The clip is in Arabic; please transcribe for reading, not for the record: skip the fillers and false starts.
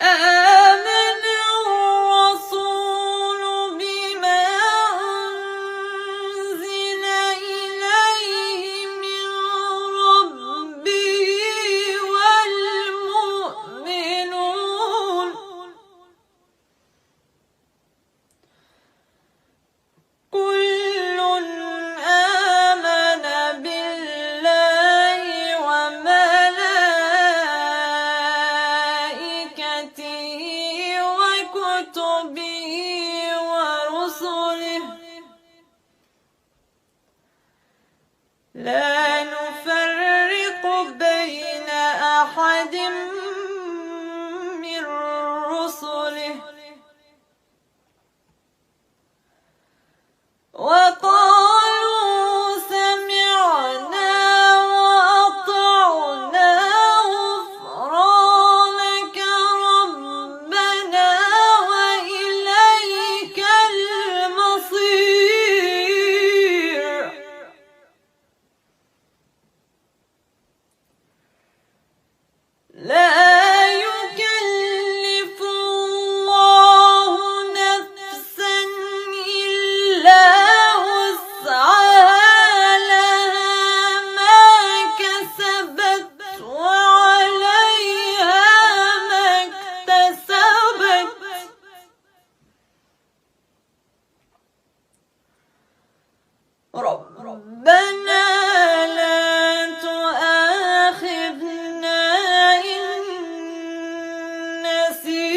آمن الرسول بما أنزل إليه من ربه والمؤمنون كل آمن بالله وملائكته وكتبه ورسله لا نفرق بين أحد من رسله وقالوا سمعنا وأطعنا غفرانك ربنا وإليك المصير لا يكلف الله نفسا إلا وسعها لها ما كسبت وعليها ما اكتسبت ربنا لا تؤاخذنا إن نسينا